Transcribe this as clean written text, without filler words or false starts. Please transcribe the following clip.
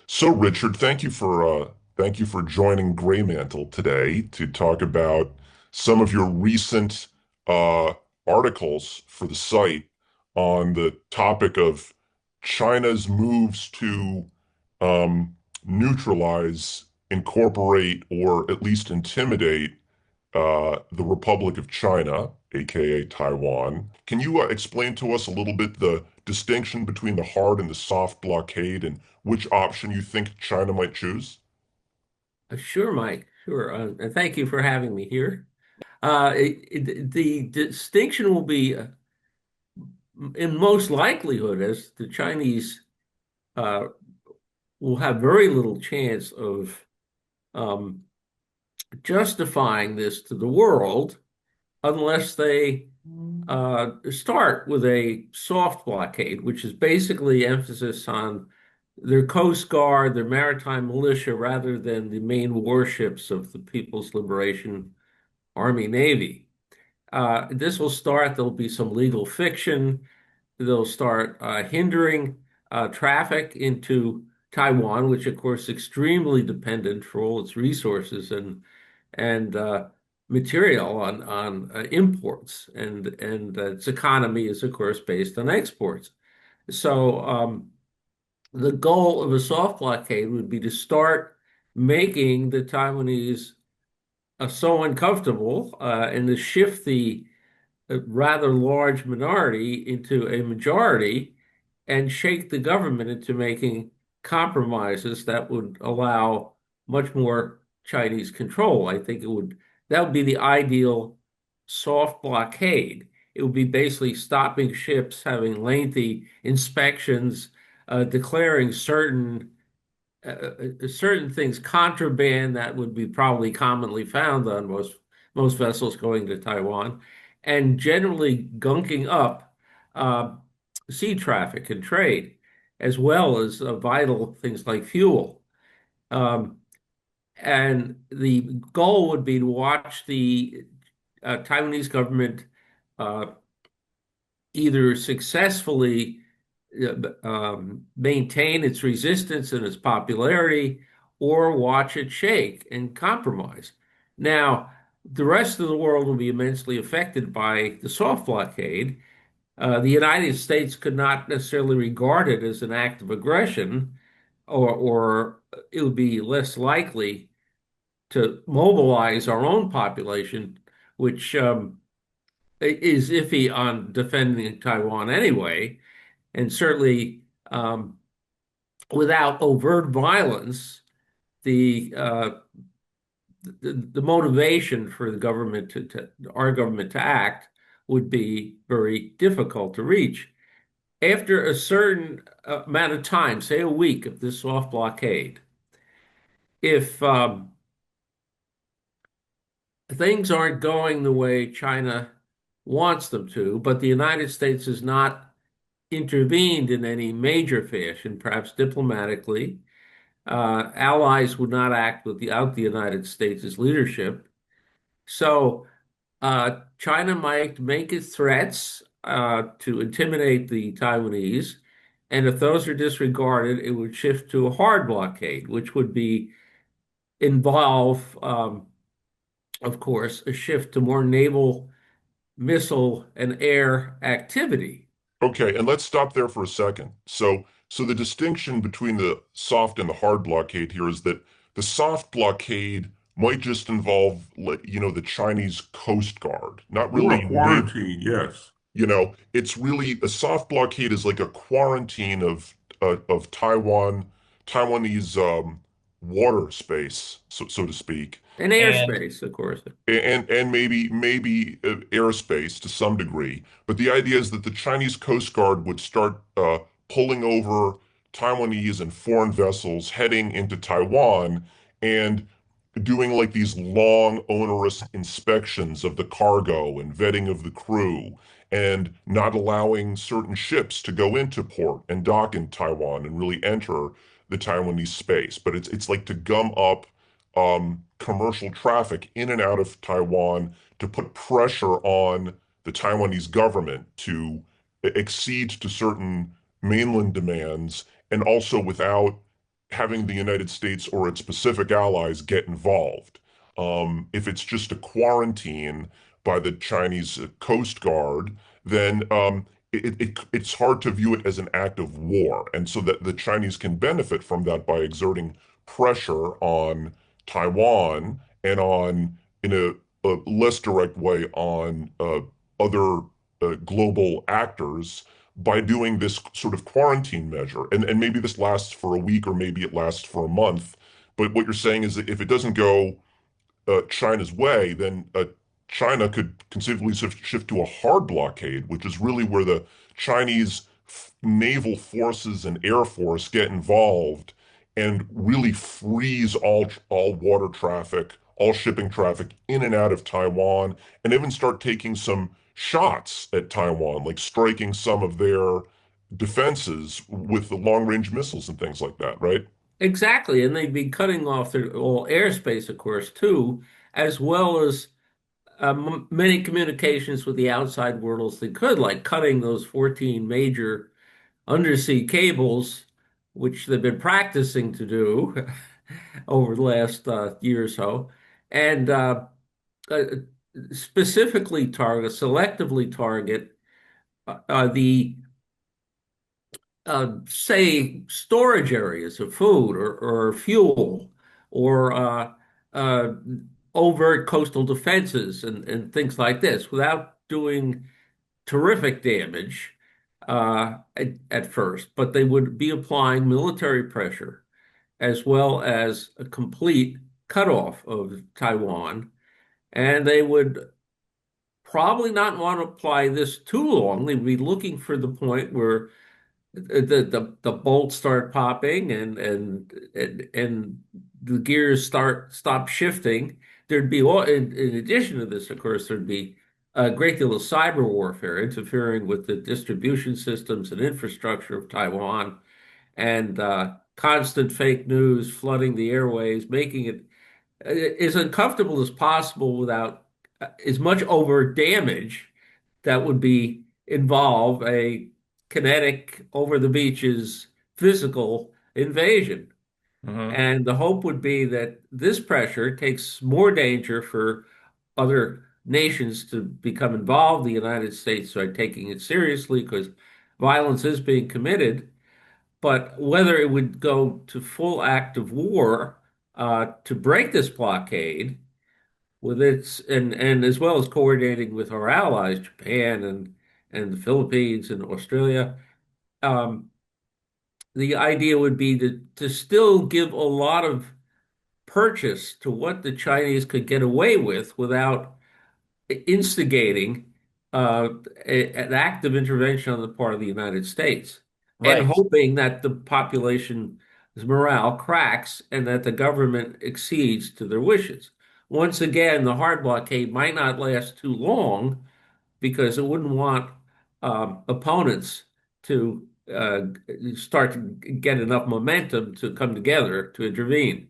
So, Richard, thank you for joining Greymantle today to talk about some of your recent uh, articles for the site on the topic of China's moves to um, neutralize, incorporate, or at least intimidate the Republic of China, aka Taiwan. Can you explain to us a little bit the distinction between the hard and the soft blockade and which option you think China might choose? Sure, Mike. Sure. And thank you for having me here. The distinction will be, in most likelihood, as the Chinese uh, will have very little chance of um, justifying this to the world unless they start with a soft blockade, which is basically emphasis on their Coast Guard, their maritime militia, rather than the main warships of the People's Liberation Army Navy. This will start, there'll be some legal fiction. They'll start hindering traffic into Taiwan, which of course is extremely dependent for all its resources and material on imports, and its economy is of course based on exports. So the goal of a soft blockade would be to start making the Taiwanese so uncomfortable and to shift the rather large minority into a majority and shake the government into making compromises that would allow much more Chinese control. I think that would be the ideal soft blockade. It would be basically stopping ships, having lengthy inspections, declaring certain things contraband that would be probably commonly found on most vessels going to Taiwan, and generally gunking up uh, sea traffic and trade, as well as vital things like fuel. Um, and the goal would be to watch the Taiwanese government uh, either successfully maintain its resistance and its popularity or watch it shake and compromise. Now, the rest of the world will be immensely affected by the soft blockade. The United States could not necessarily regard it as an act of aggression, or it would be less likely to mobilize our own population, which is iffy on defending Taiwan anyway, and certainly without overt violence, the the motivation for the government to our government to act would be very difficult to reach. After a certain amount of time, say a week of this soft blockade, if things aren't going the way China wants them to, but the United States has not intervened in any major fashion, perhaps diplomatically, allies would not act without the United States' leadership. So China might make its threats to intimidate the Taiwanese. And if those are disregarded, it would shift to a hard blockade, which would be involve, of course, a shift to more naval, missile, and air activity. Okay, and let's stop there for a second. So the distinction between the soft and the hard blockade here is that the soft blockade might just involve, the Chinese Coast Guard, not Or a really naval. quarantine, yes. It's really a soft blockade is like a quarantine of Taiwanese water space, so to speak, And and airspace, of course. and maybe airspace to some degree. But the idea is that the Chinese Coast Guard would start pulling over Taiwanese and foreign vessels heading into Taiwan and doing like these long, onerous inspections of the cargo and vetting of the crew, and not allowing certain ships to go into port and dock in Taiwan and really enter the Taiwanese space. But it's like to gum up commercial traffic in and out of Taiwan to put pressure on the Taiwanese government to accede to certain mainland demands, and also without having the United States or its Pacific allies get involved. If it's just a quarantine by the Chinese Coast Guard, then it's hard to view it as an act of war. And so that the Chinese can benefit from that by exerting pressure on Taiwan and in a less direct way, on other global actors by doing this sort of quarantine measure. And maybe this lasts for a week or maybe it lasts for a month. But what you're saying is that if it doesn't go China's way, then China could conceivably shift to a hard blockade, which is really where the Chinese naval forces and air force get involved and really freeze all water traffic, all shipping traffic in and out of Taiwan, and even start taking some shots at Taiwan, like striking some of their defenses with the long-range missiles and things like that, right? Exactly, and they'd be cutting off their all airspace, of course, too, as well as many communications with the outside world as they could, like cutting those 14 major undersea cables, which they've been practicing to do over the last year or so, and uh, specifically target, selectively target the say, storage areas of food or fuel or uh, overt coastal defenses and things like this without doing terrific damage at first. But they would be applying military pressure as well as a complete cutoff of Taiwan. And they would probably not want to apply this too long. They'd be looking for the point where the bolts start popping and the gears stop shifting. There'd be all in addition to this, of course, there'd be a great deal of cyber warfare interfering with the distribution systems and infrastructure of Taiwan, and constant fake news flooding the airways, making it as uncomfortable as possible without as much overt damage that would be involve a kinetic over the beaches physical invasion. Hmm. And the hope would be that this pressure takes more danger for other nations to become involved. The United States are taking it seriously because violence is being committed. But whether it would go to full act of war to break this blockade with its and as well as coordinating with our allies, Japan and the Philippines and Australia. Um, the idea would be to still give a lot of purchase to what the Chinese could get away with without instigating uh, an active intervention on the part of the United States, and Right. hoping that the population's morale cracks and that the government accedes to their wishes. Once again, the hard blockade might not last too long because it wouldn't want opponents to start to get enough momentum to come together to intervene.